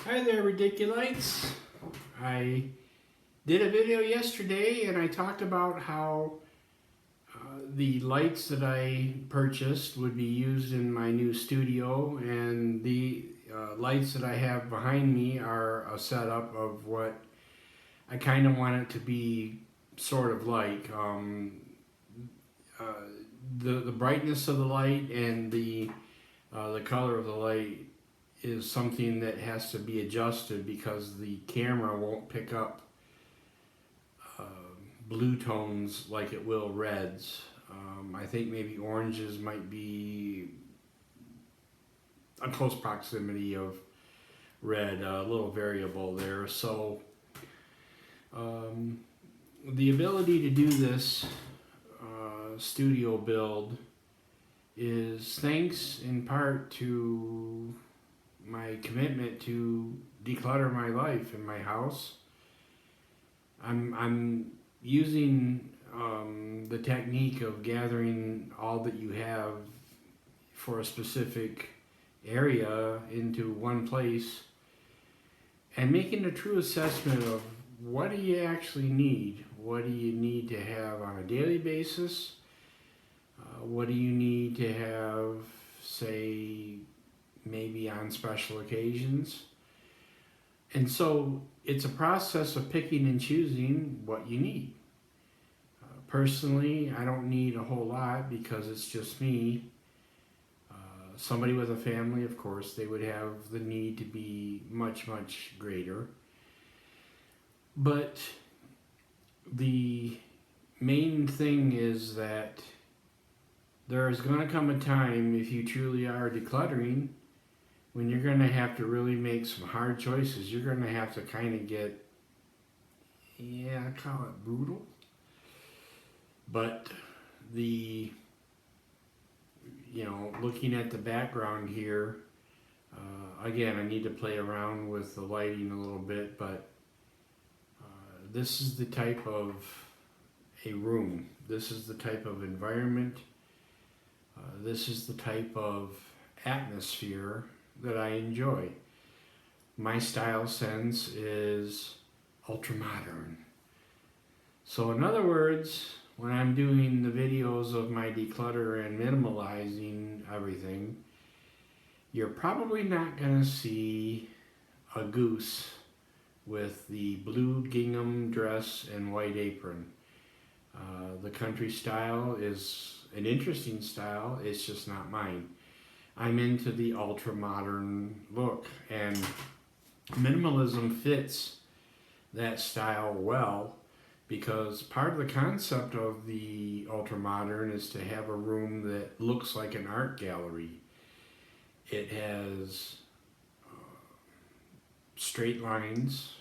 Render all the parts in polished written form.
Hi there, Ridiculites. I did a video yesterday and I talked about how the lights that I purchased would be used in my new studio, and the lights that I have behind me are a setup of what I kind of want it to be sort of like. The brightness of the light and the color of the light is something that has to be adjusted because the camera won't pick up blue tones like it will reds. I think maybe oranges might be a close proximity of red, a little variable there. So the ability to do this studio build is thanks in part to my commitment to declutter my life in my house. I'm using the technique of gathering all that you have for a specific area into one place and making a true assessment of what do you actually need. What do you need to have on a daily basis? What do you need to have, say, maybe on special occasions? And so it's a process of picking and choosing what you need. Personally, I don't need a whole lot because it's just me. Somebody with a family, of course, they would have the need to be much, much greater. But the main thing is that there is going to come a time, if you truly are decluttering, when you're going to have to really make some hard choices. You're going to have to kind of get, I call it brutal. But looking at the background here, again, I need to play around with the lighting a little bit, but this is the type of a room. This is the type of environment. This is the type of atmosphere that I enjoy. My style sense is ultra-modern. So in other words, when I'm doing the videos of my declutter and minimalizing everything, you're probably not going to see a goose with the blue gingham dress and white apron. The country style is an interesting style, it's just not mine. I'm into the ultra-modern look, and minimalism fits that style well because part of the concept of the ultra-modern is to have a room that looks like an art gallery. It has straight lines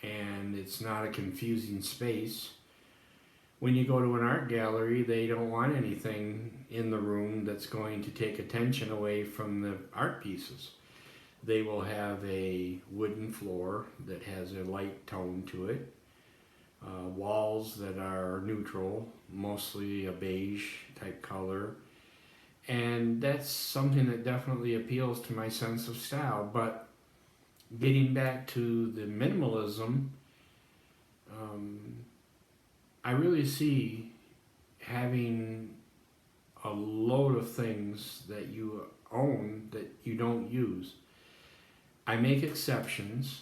and it's not a confusing space. When you go to an art gallery, they don't want anything in the room that's going to take attention away from the art pieces. They will have a wooden floor that has a light tone to it, walls that are neutral, mostly a beige type color, and that's something that definitely appeals to my sense of style. But getting back to the minimalism, I really see having a load of things that you own that you don't use. I make exceptions.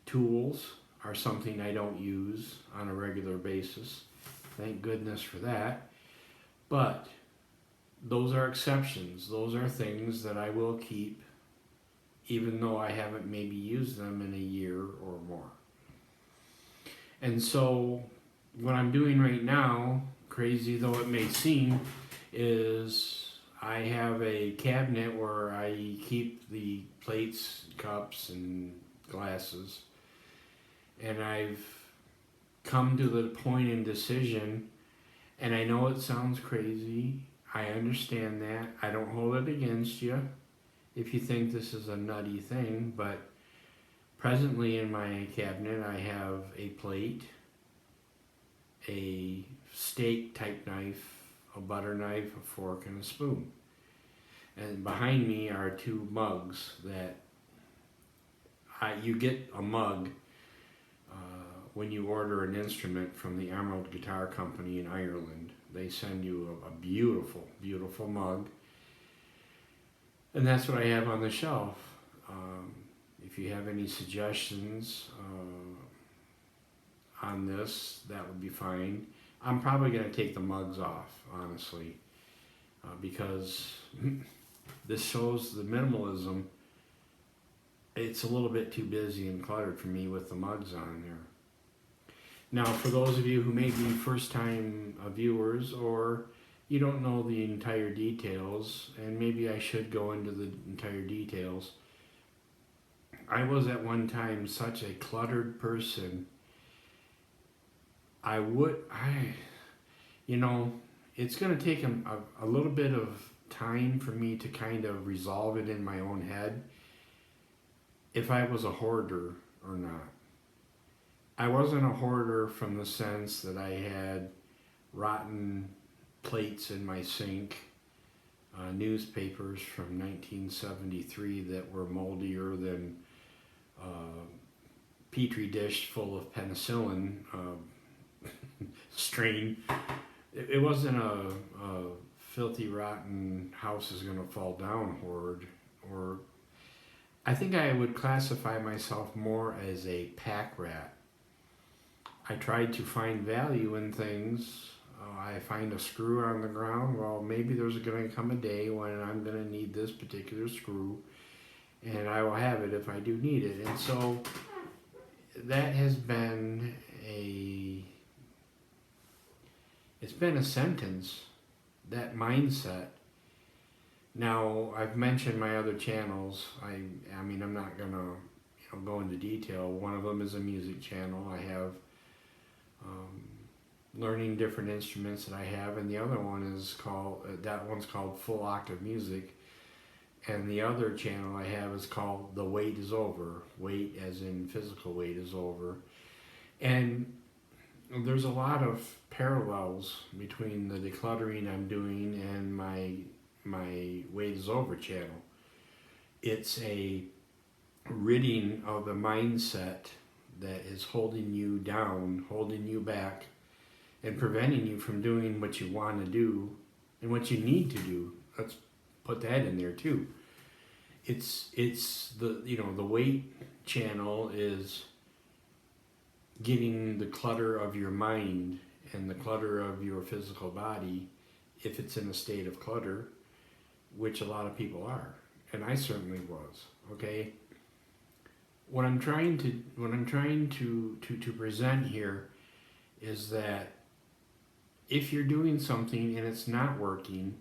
Tools are something I don't use on a regular basis. Thank goodness for that. But those are exceptions. Those are things that I will keep even though I haven't maybe used them in a year or more. And so what I'm doing right now, crazy though it may seem, is I have a cabinet where I keep the plates, cups, and glasses. And I've come to the point in decision, and I know it sounds crazy. I understand that. I don't hold it against you if you think this is a nutty thing, but presently in my cabinet I have a plate, a steak type knife, a butter knife, a fork, and a spoon. And behind me are two mugs that you get a mug when you order an instrument from the Emerald Guitar Company in Ireland. They send you a beautiful, beautiful mug. And that's what I have on the shelf. If you have any suggestions on this, that would be fine. I'm probably going to take the mugs off, honestly, because this shows the minimalism. It's a little bit too busy and cluttered for me with the mugs on there. Now, for those of you who may be first-time viewers, or you don't know the entire details, and maybe I should go into the entire details. I was at one time such a cluttered person. You know, it's going to take a little bit of time for me to kind of resolve it in my own head if I was a hoarder or not. I wasn't a hoarder from the sense that I had rotten plates in my sink, newspapers from 1973 that were moldier than petri dish full of penicillin strain. It wasn't a filthy, rotten house is going to fall down hoard, or I think I would classify myself more as a pack rat. I tried to find value in things. I find a screw on the ground. Well, maybe there's going to come a day when I'm going to need this particular screw, and I will have it if I do need it. And so that has been it's been a sentence, that mindset. Now, I've mentioned my other channels. I mean, I'm not going to go into detail. One of them is a music channel. I have learning different instruments that I have, and the other one is called Full Octave Music, and the other channel I have is called The Wait is Over. Wait as in physical wait is over. And there's a lot of parallels between the decluttering I'm doing and my Wait is Over channel. It's a ridding of a mindset that is holding you down, holding you back, and preventing you from doing what you want to do and what you need to do. Let's put that in there too. It's the Wait channel is getting the clutter of your mind and the clutter of your physical body, if it's in a state of clutter, which a lot of people are, and I certainly was. Okay. What I'm trying to present here is that if you're doing something and it's not working,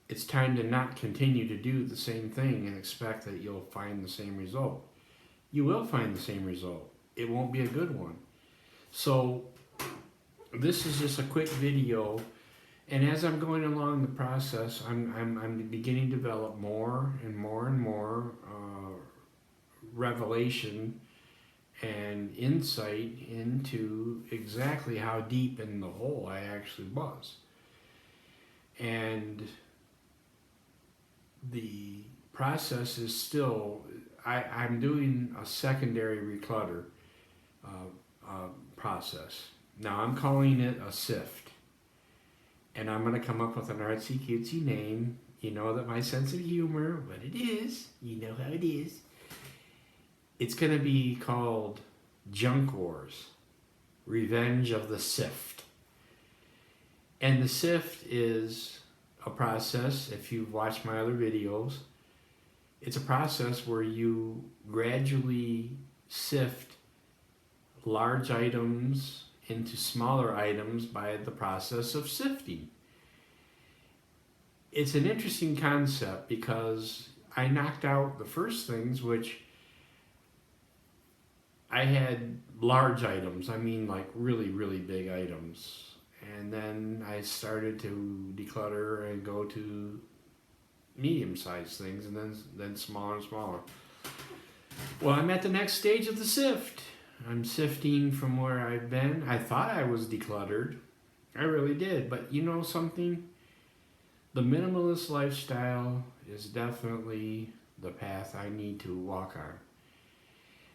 it's time to not continue to do the same thing and expect that you'll find the same result. You will find the same result. It won't be a good one. So this is just a quick video, and as I'm going along the process, I'm beginning to develop more and more and more revelation and insight into exactly how deep in the hole I actually was. And the process is still, I'm doing a secondary reclutter process. Now I'm calling it a sift. And I'm going to come up with an artsy cutesy name. You know that my sense of humor, what it is, you know how it is. It's going to be called Junk Wars, Revenge of the Sift. And the sift is a process, if you've watched my other videos, it's a process where you gradually sift large items into smaller items by the process of sifting. It's an interesting concept because I knocked out the first things, which I had large items, I mean like really, really big items. And then I started to declutter and go to medium-sized things, and then smaller and smaller. Well, I'm at the next stage of the sift. I'm sifting from where I've been. I thought I was decluttered. I really did. But you know something? The minimalist lifestyle is definitely the path I need to walk on.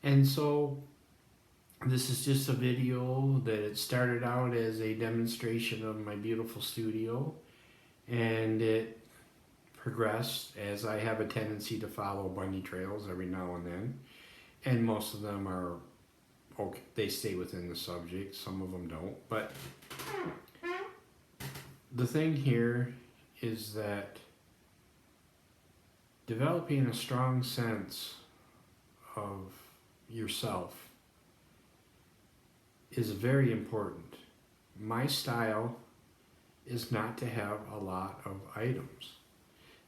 And so this is just a video that it started out as a demonstration of my beautiful studio, and it progressed as I have a tendency to follow bunny trails every now and then, and most of them are okay, they stay within the subject, some of them don't. But the thing here is that developing a strong sense of yourself is very important. My style is not to have a lot of items.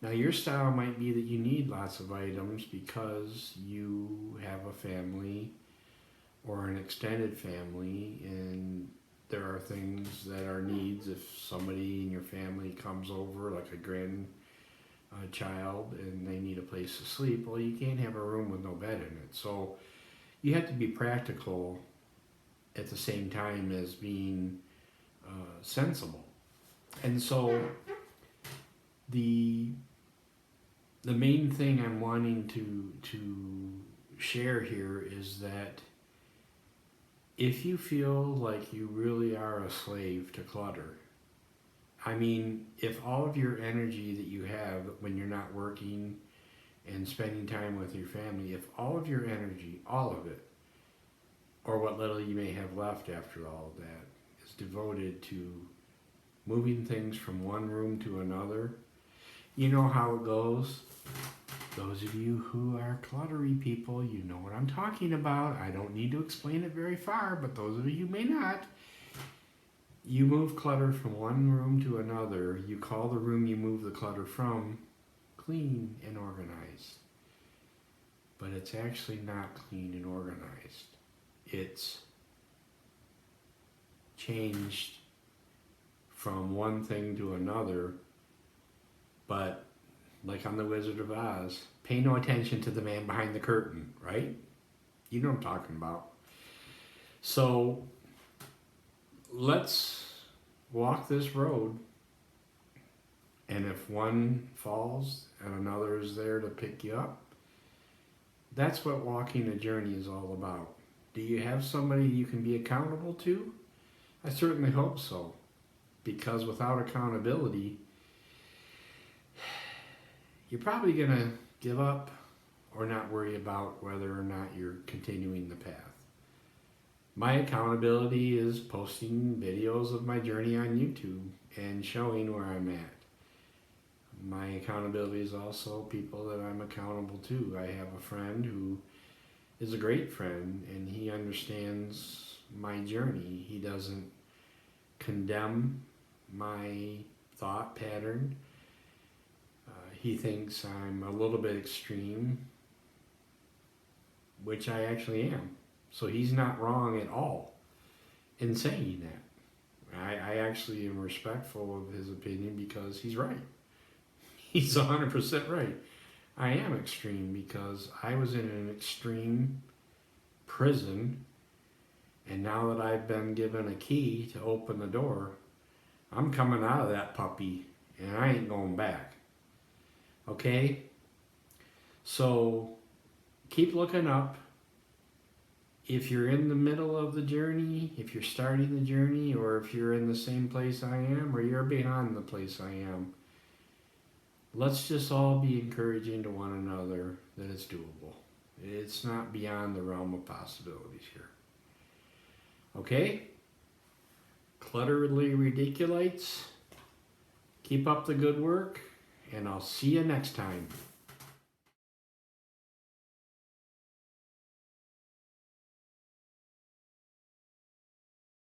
Now your style might be that you need lots of items because you have a family or an extended family, and there are things that are needs if somebody in your family comes over, like a grandchild, and they need a place to sleep. Well, you can't have a room with no bed in it. So you have to be practical at the same time as being sensible. And so the main thing I'm wanting to share here is that if you feel like you really are a slave to clutter, I mean, if all of your energy that you have when you're not working and spending time with your family, if all of your energy, all of it, or what little you may have left after all of that, is devoted to moving things from one room to another, you know how it goes. Those of you who are cluttery people, you know what I'm talking about. I don't need to explain it very far, but those of you who may not, you move clutter from one room to another. You call the room you move the clutter from clean and organized. But it's actually not clean and organized. It's changed from one thing to another, but like on The Wizard of Oz, pay no attention to the man behind the curtain, right? You know what I'm talking about. So let's walk this road, and if one falls and another is there to pick you up, that's what walking a journey is all about. Do you have somebody you can be accountable to? I certainly hope so, because without accountability, you're probably going to give up or not worry about whether or not you're continuing the path. My accountability is posting videos of my journey on YouTube and showing where I'm at. My accountability is also people that I'm accountable to. I have a friend who is a great friend, and he understands my journey. He doesn't condemn my thought pattern. He thinks I'm a little bit extreme, which I actually am. So he's not wrong at all in saying that. I actually am respectful of his opinion because he's right. He's 100% right. I am extreme because I was in an extreme prison, and now that I've been given a key to open the door, I'm coming out of that puppy and I ain't going back. Okay? So keep looking up. If you're in the middle of the journey, if you're starting the journey, or if you're in the same place I am, or you're beyond the place I am, let's just all be encouraging to one another that it's doable. It's not beyond the realm of possibilities here. Okay? Clutterly Ridiculites, keep up the good work, and I'll see you next time.